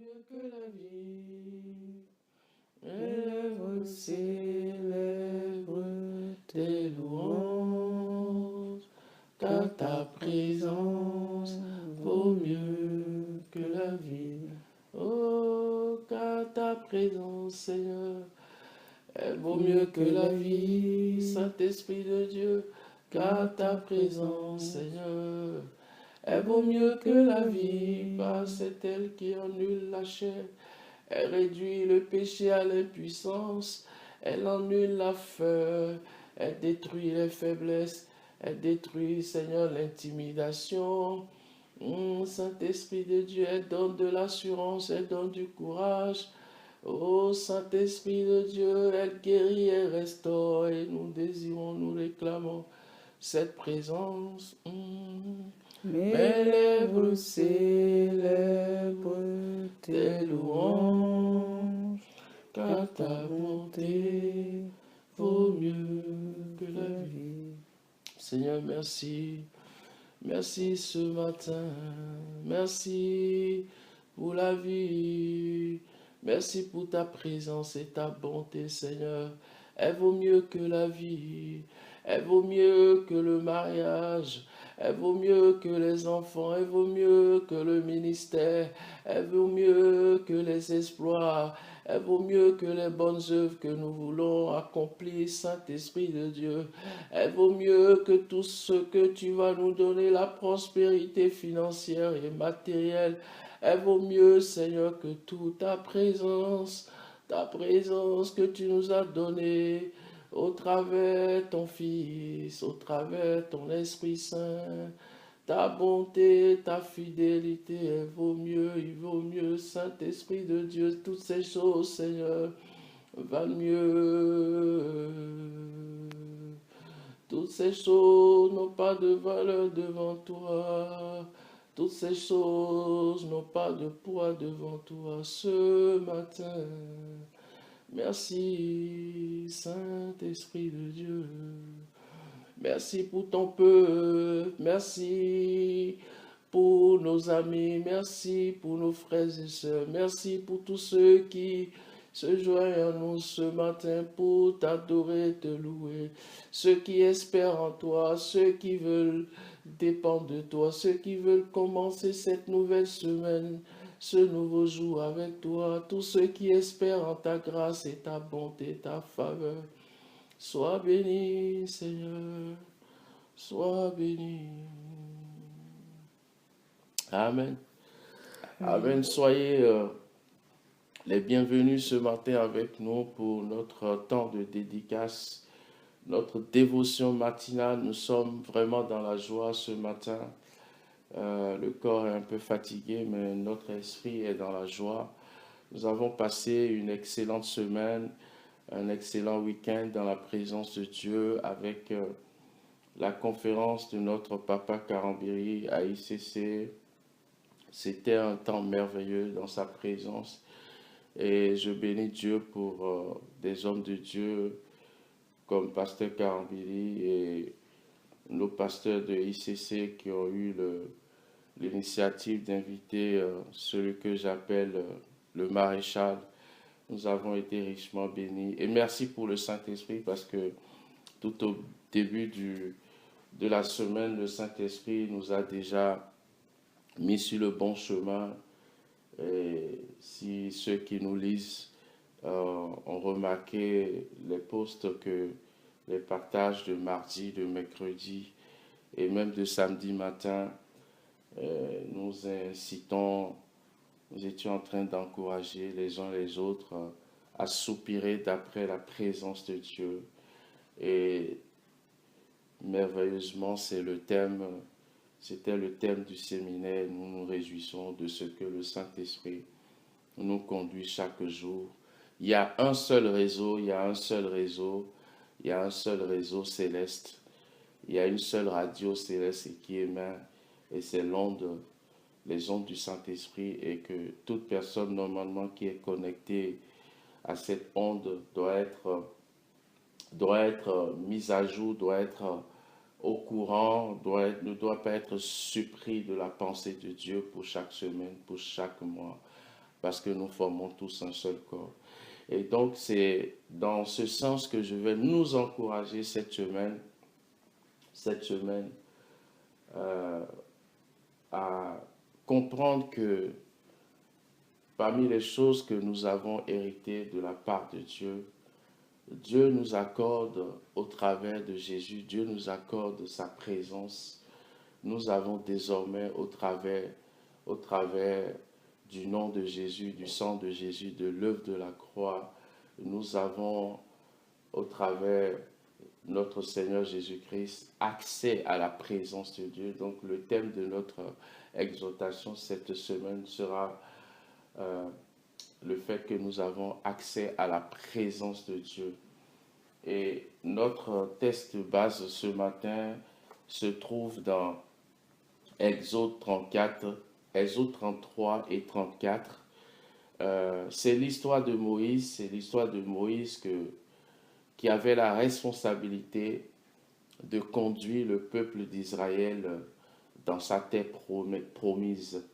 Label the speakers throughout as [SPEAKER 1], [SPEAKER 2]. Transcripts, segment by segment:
[SPEAKER 1] mieux que la vie. Mes lèvres célèbrent tes louanges, car ta présence vaut mieux que la vie. Oh, car ta présence, Seigneur, elle vaut mieux que la vie, Saint-Esprit de Dieu, car ta présence, Seigneur, elle vaut mieux que la vie, car c'est elle qui annule la chair. Elle réduit le péché à l'impuissance, elle annule la peur, elle détruit les faiblesses, elle détruit, Seigneur, l'intimidation. Saint-Esprit de Dieu, elle donne de l'assurance, elle donne du courage. Oh Saint-Esprit de Dieu, elle guérit, elle restaure et nous désirons, nous réclamons cette présence. Mes lèvres célèbrent tes louanges, car ta bonté vaut mieux que la vie. Seigneur, merci. Merci ce matin. Merci pour la vie. Merci pour ta présence et ta bonté, Seigneur. Elle vaut mieux que la vie. Elle vaut mieux que le mariage. Elle vaut mieux que les enfants. Elle vaut mieux que le ministère. Elle vaut mieux que les exploits. Elle vaut mieux que les bonnes œuvres que nous voulons accomplir, Saint-Esprit de Dieu. Elle vaut mieux que tout ce que tu vas nous donner, la prospérité financière et matérielle. Elle vaut mieux, Seigneur, que toute ta présence que tu nous as donnée au travers ton Fils, au travers ton Esprit Saint. Ta bonté, ta fidélité, elle vaut mieux, il vaut mieux, Saint-Esprit de Dieu, toutes ces choses, Seigneur, valent mieux. Toutes ces choses n'ont pas de valeur devant toi. Toutes ces choses n'ont pas de poids devant toi ce matin. Merci, Saint-Esprit de Dieu. Merci pour ton peuple. Merci pour nos amis. Merci pour nos frères et sœurs. Merci pour tous ceux qui se joignent à nous ce matin pour t'adorer, te louer. Ceux qui espèrent en toi, ceux qui veulent dépendre de toi, ceux qui veulent commencer cette nouvelle semaine, ce nouveau jour avec toi, tous ceux qui espèrent en ta grâce et ta bonté, ta faveur. Sois béni, Seigneur. Sois béni. Amen. Amen. Soyez les bienvenus ce matin avec nous pour notre temps de dédicace, notre dévotion matinale. Nous sommes vraiment dans la joie ce matin. Le corps est un peu fatigué, mais notre esprit est dans la joie. Nous avons passé une excellente semaine, un excellent week-end dans la présence de Dieu avec la conférence de notre papa Karambiri à ICC. C'était un temps merveilleux dans sa présence et je bénis Dieu pour des hommes de Dieu comme pasteur Karambiri et nos pasteurs de ICC qui ont eu l'initiative d'inviter celui que j'appelle le maréchal. Nous avons été richement bénis et merci pour le Saint-Esprit parce que tout au début de la semaine, le Saint-Esprit nous a déjà mis sur le bon chemin. Et si ceux qui nous lisent ont remarqué les posts les partages de mardi, de mercredi et même de samedi matin, nous incitons, nous étions en train d'encourager les uns les autres à soupirer d'après la présence de Dieu. Et merveilleusement, c'était le thème du séminaire. Nous nous réjouissons de ce que le Saint-Esprit nous conduit chaque jour. Il y a un seul réseau, il y a un seul réseau, il y a un seul réseau céleste. Il y a une seule radio céleste qui émet, et c'est les ondes du Saint-Esprit, et que toute personne normalement qui est connectée à cette onde doit être mise à jour, doit être au courant, ne doit pas être surpris de la pensée de Dieu pour chaque semaine, pour chaque mois. parce que nous formons tous un seul corps. Et donc, c'est dans ce sens que je vais nous encourager cette semaine euh, à comprendre que parmi les choses que nous avons héritées de la part de Dieu, Dieu nous accorde au travers de Jésus, Dieu nous accorde sa présence. Nous avons désormais au travers du nom de Jésus, du sang de Jésus, de l'œuvre de la croix, nous avons au travers notre Seigneur Jésus-Christ accès à la présence de Dieu. Donc le thème de notre exhortation cette semaine sera le fait que nous avons accès à la présence de Dieu. Et notre texte de base ce matin se trouve dans Exode 34, Exode 33 et 34. C'est l'histoire de Moïse, qui avait la responsabilité de conduire le peuple d'Israël dans sa terre promise.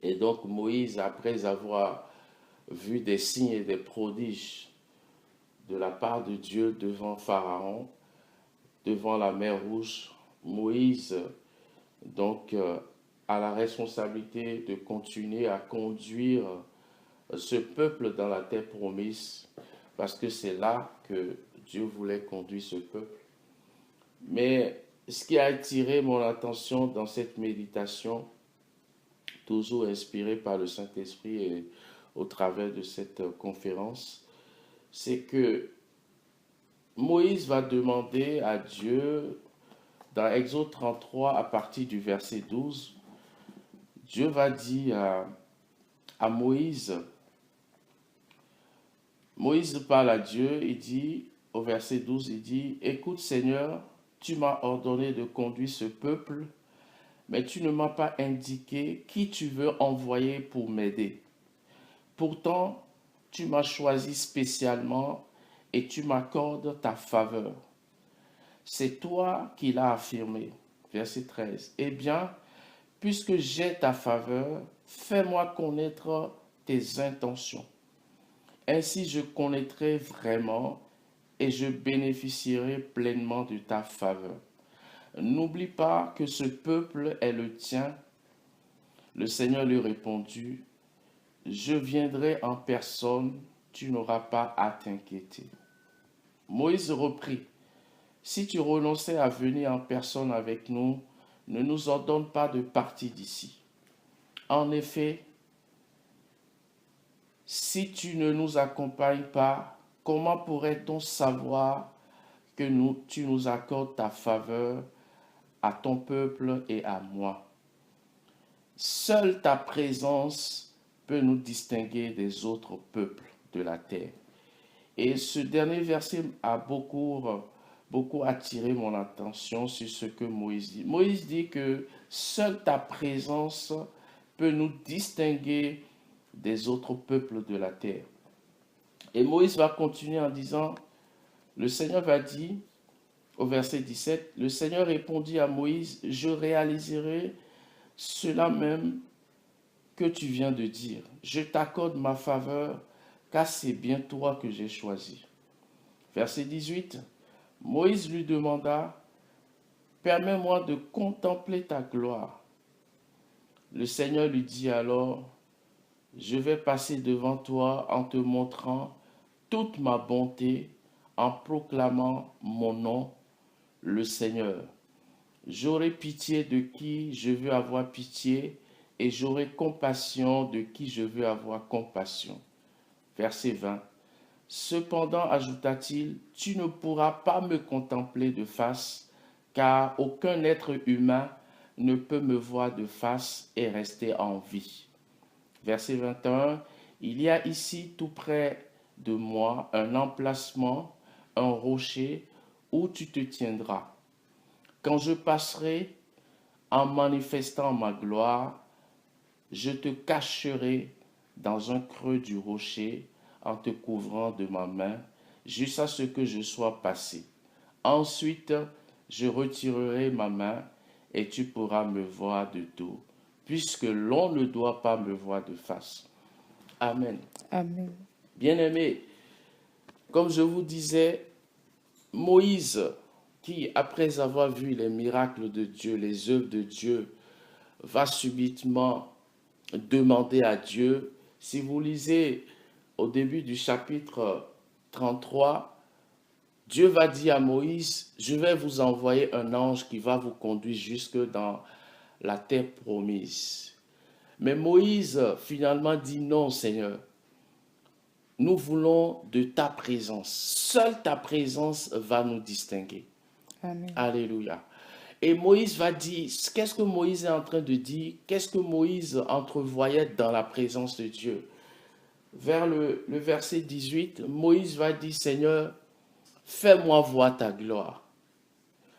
[SPEAKER 1] Et donc Moïse, après avoir vu des signes et des prodiges de la part de Dieu devant Pharaon, devant la mer Rouge, Moïse donc a la responsabilité de continuer à conduire ce peuple dans la terre promise, parce que c'est là que Dieu voulait conduire ce peuple. Mais ce qui a attiré mon attention dans cette méditation, toujours inspirée par le Saint-Esprit et au travers de cette conférence, c'est que Moïse va demander à Dieu, dans Exode 33, à partir du verset 12, Dieu va dire à Moïse, Moïse parle à Dieu, il dit, au verset 12, il dit, « Écoute Seigneur, tu m'as ordonné de conduire ce peuple, mais tu ne m'as pas indiqué qui tu veux envoyer pour m'aider. Pourtant, tu m'as choisi spécialement et tu m'accordes ta faveur. C'est toi qui l'as affirmé. » Verset 13. « Eh bien, puisque j'ai ta faveur, fais-moi connaître tes intentions. Ainsi je connaîtrai vraiment et je bénéficierai pleinement de ta faveur. N'oublie pas que ce peuple est le tien. » Le Seigneur lui répondit, « Je viendrai en personne, tu n'auras pas à t'inquiéter. » Moïse reprit, « Si tu renonçais à venir en personne avec nous, ne nous ordonne pas de partir d'ici. En effet, si tu ne nous accompagnes pas, comment pourrait-on savoir que tu nous accordes ta faveur à ton peuple et à moi? Seule ta présence peut nous distinguer des autres peuples de la terre. » Et ce dernier verset a beaucoup attiré mon attention sur ce que Moïse dit. Moïse dit que seule ta présence peut nous distinguer des autres peuples de la terre. Et Moïse va continuer en disant, le Seigneur va dire, au verset 17, le Seigneur répondit à Moïse, « Je réaliserai cela même que tu viens de dire. Je t'accorde ma faveur, car c'est bien toi que j'ai choisi. » Verset 18, Moïse lui demanda, « Permets-moi de contempler ta gloire. » Le Seigneur lui dit alors, « Je vais passer devant toi en te montrant toute ma bonté, en proclamant mon nom, le Seigneur. J'aurai pitié de qui je veux avoir pitié, et j'aurai compassion de qui je veux avoir compassion. » Verset 20. Cependant, ajouta-t-il, tu ne pourras pas me contempler de face, car aucun être humain ne peut me voir de face et rester en vie. Verset 21. Il y a ici tout près de moi un emplacement, un rocher où tu te tiendras. Quand je passerai en manifestant ma gloire, je te cacherai dans un creux du rocher en te couvrant de ma main, jusqu'à ce que je sois passé. Ensuite, je retirerai ma main et tu pourras me voir de dos, puisque l'on ne doit pas me voir de face. Amen.
[SPEAKER 2] Amen.
[SPEAKER 1] Bien-aimés, comme je vous disais, Moïse, qui après avoir vu les miracles de Dieu, les œuvres de Dieu, va subitement demander à Dieu. Si vous lisez au début du chapitre 33, Dieu va dire à Moïse, je vais vous envoyer un ange qui va vous conduire jusque dans la terre promise. Mais Moïse finalement dit non, Seigneur, nous voulons de ta présence. Seule ta présence va nous distinguer.
[SPEAKER 2] Amen.
[SPEAKER 1] Alléluia. Et Moïse va dire, qu'est-ce que Moïse est en train de dire? Qu'est-ce que Moïse entrevoyait dans la présence de Dieu? Vers le verset 18, Moïse va dire, Seigneur, fais-moi voir ta gloire.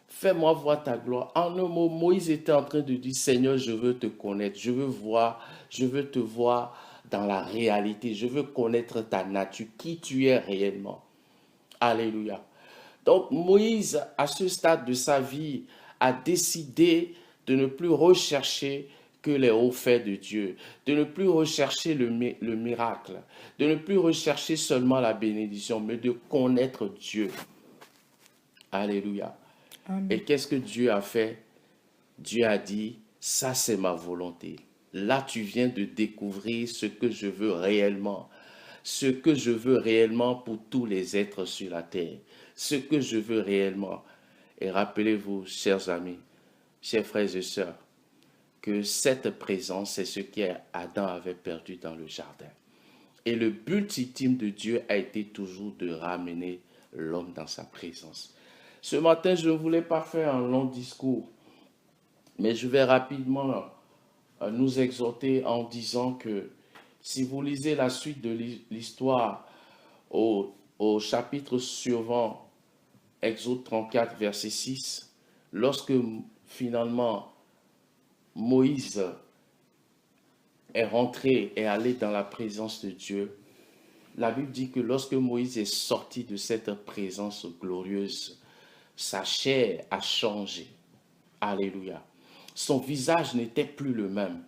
[SPEAKER 1] Fais-moi voir ta gloire. En un mot, Moïse était en train de dire, Seigneur, je veux te connaître, je veux te voir dans la réalité, je veux connaître ta nature, qui tu es réellement. Alléluia. Donc Moïse, à ce stade de sa vie, a décidé de ne plus rechercher que les hauts faits de Dieu, de ne plus rechercher le miracle, de ne plus rechercher seulement la bénédiction, mais de connaître Dieu. Alléluia.
[SPEAKER 2] Amen.
[SPEAKER 1] Et qu'est-ce que Dieu a fait? Dieu a dit, ça c'est ma volonté. Là, tu viens de découvrir ce que je veux réellement. Ce que je veux réellement pour tous les êtres sur la terre. Ce que je veux réellement. Et rappelez-vous, chers amis, chers frères et sœurs, que cette présence, c'est ce qu'Adam avait perdu dans le jardin. Et le but ultime de Dieu a été toujours de ramener l'homme dans sa présence. Ce matin, je ne voulais pas faire un long discours, mais je vais rapidement nous exhorter en disant que si vous lisez la suite de l'histoire au chapitre suivant, Exode 34, verset 6, lorsque finalement Moïse est rentré et allé dans la présence de Dieu, la Bible dit que lorsque Moïse est sorti de cette présence glorieuse, sa chair a changé. Alléluia. Son visage n'était plus le même.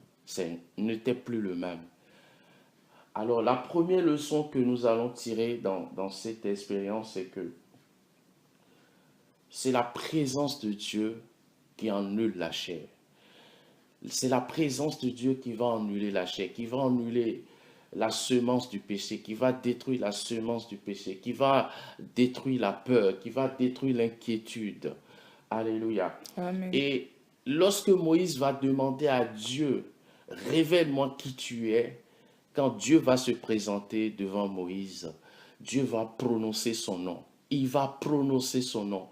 [SPEAKER 1] N'était plus le même. Alors, la première leçon que nous allons tirer dans cette expérience, c'est que c'est la présence de Dieu qui annule la chair. C'est la présence de Dieu qui va annuler la chair, qui va annuler la semence du péché, qui va détruire la semence du péché, qui va détruire la peur, qui va détruire l'inquiétude. Alléluia.
[SPEAKER 2] Amen.
[SPEAKER 1] Et lorsque Moïse va demander à Dieu, révèle-moi qui tu es, quand Dieu va se présenter devant Moïse, Dieu va prononcer son nom. Il va prononcer son nom.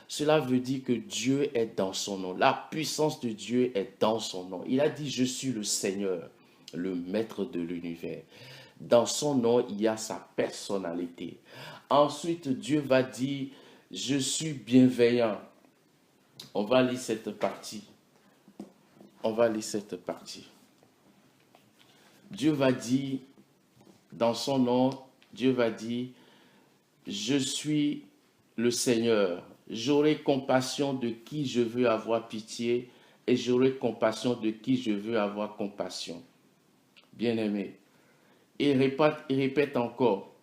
[SPEAKER 1] Cela veut dire que Dieu est dans son nom. La puissance de Dieu est dans son nom. Il a dit, je suis le Seigneur, le maître de l'univers. Dans son nom, il y a sa personnalité. Ensuite, Dieu va dire, je suis bienveillant. On va lire cette partie. On va lire cette partie. Dieu va dire, dans son nom, Dieu va dire, je suis le Seigneur. J'aurai compassion de qui je veux avoir pitié et j'aurai compassion de qui je veux avoir compassion. Bien-aimé. Et il répète encore.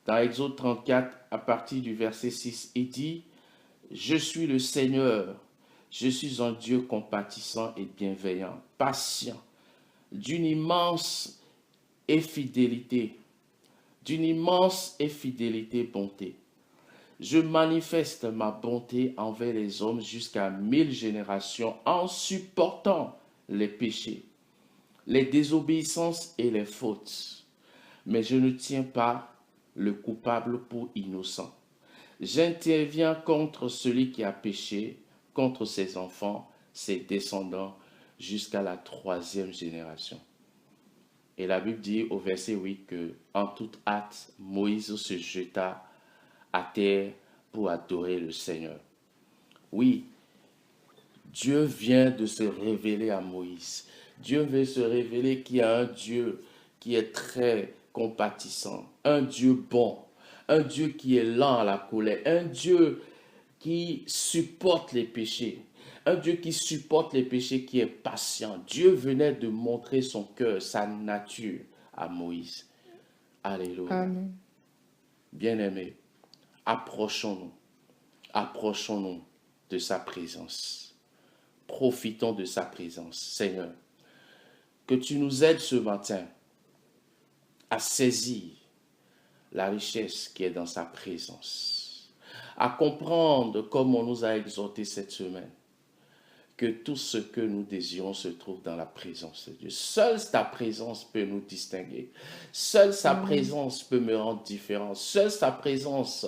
[SPEAKER 1] Dans Exode 34, à partir du verset 6, il dit, je suis le Seigneur, je suis un Dieu compatissant et bienveillant, patient, d'une immense fidélité, bonté. Je manifeste ma bonté envers les hommes jusqu'à 1000 générations en supportant les péchés, les désobéissances et les fautes. Mais je ne tiens pas le coupable pour innocent. J'interviens contre celui qui a péché, contre ses enfants, ses descendants, jusqu'à la 3e génération. Et la Bible dit au verset 8 que, en toute hâte, Moïse se jeta à terre pour adorer le Seigneur. Oui, Dieu vient de se révéler à Moïse. Dieu veut se révéler qu'il y a un Dieu qui est très compatissant, un Dieu bon, un Dieu qui est lent à la colère, un Dieu qui supporte les péchés, un Dieu qui supporte les péchés, qui est patient. Dieu venait de montrer son cœur, sa nature à Moïse. Alléluia.
[SPEAKER 2] Amen.
[SPEAKER 1] Bien-aimés, approchons-nous. Approchons-nous de sa présence. Profitons de sa présence. Seigneur, que tu nous aides ce matin à saisir la richesse qui est dans sa présence, à comprendre comme on nous a exhorté cette semaine, que tout ce que nous désirons se trouve dans la présence de Dieu. Seule ta présence peut nous distinguer. Seule sa présence peut me rendre différent. Seule sa présence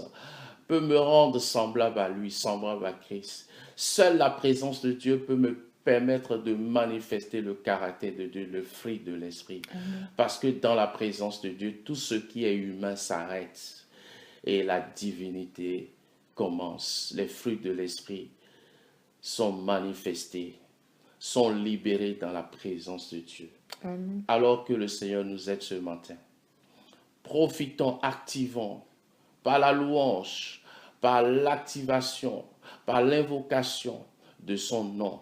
[SPEAKER 1] peut me rendre semblable à lui, semblable à Christ. Seule la présence de Dieu peut me permettre de manifester le caractère de Dieu, le fruit de l'esprit. Parce que dans la présence de Dieu, tout ce qui est humain s'arrête et la divinité commence. Les fruits de l'esprit sont manifestés, sont libérés dans la présence de Dieu.
[SPEAKER 2] Amen.
[SPEAKER 1] Alors que le Seigneur nous aide ce matin, profitons, activons par la louange, par l'activation, par l'invocation de son nom.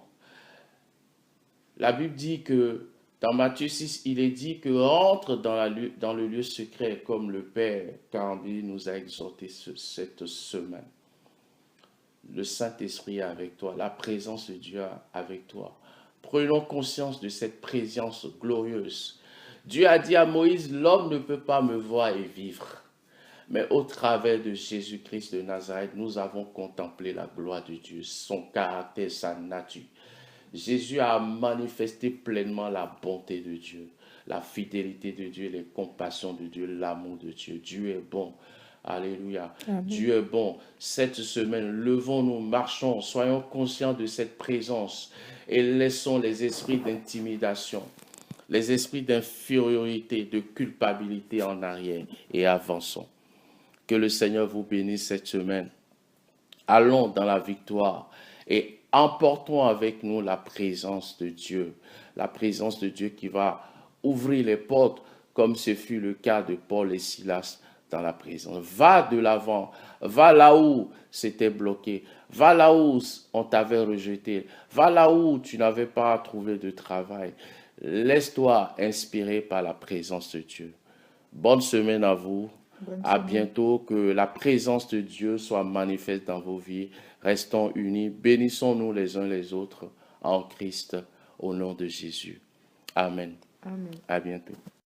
[SPEAKER 1] La Bible dit que dans Matthieu 6, il est dit que entre dans le lieu secret comme le Père Candy nous a exhorté cette semaine. Le Saint-Esprit est avec toi, la présence de Dieu est avec toi. Prenons conscience de cette présence glorieuse. Dieu a dit à Moïse, l'homme ne peut pas me voir et vivre. Mais au travers de Jésus-Christ de Nazareth, nous avons contemplé la gloire de Dieu, son caractère, sa nature. Jésus a manifesté pleinement la bonté de Dieu, la fidélité de Dieu, les compassions de Dieu, l'amour de Dieu. Dieu est bon. Alléluia.
[SPEAKER 2] Amen.
[SPEAKER 1] Dieu est bon. Cette semaine, levons-nous, marchons, soyons conscients de cette présence et laissons les esprits d'intimidation, les esprits d'infériorité, de culpabilité en arrière et avançons. Que le Seigneur vous bénisse cette semaine. Allons dans la victoire et emportons avec nous la présence de Dieu. La présence de Dieu qui va ouvrir les portes comme ce fut le cas de Paul et Silas dans la prison. Va de l'avant, va là où c'était bloqué, va là où on t'avait rejeté, va là où tu n'avais pas trouvé de travail. Laisse-toi inspirer par la présence de Dieu. Bonne semaine à vous. À bientôt, que la présence de Dieu soit manifeste dans vos vies. Restons unis, bénissons-nous les uns les autres en Christ, au nom de Jésus. Amen.
[SPEAKER 2] Amen.
[SPEAKER 1] À bientôt.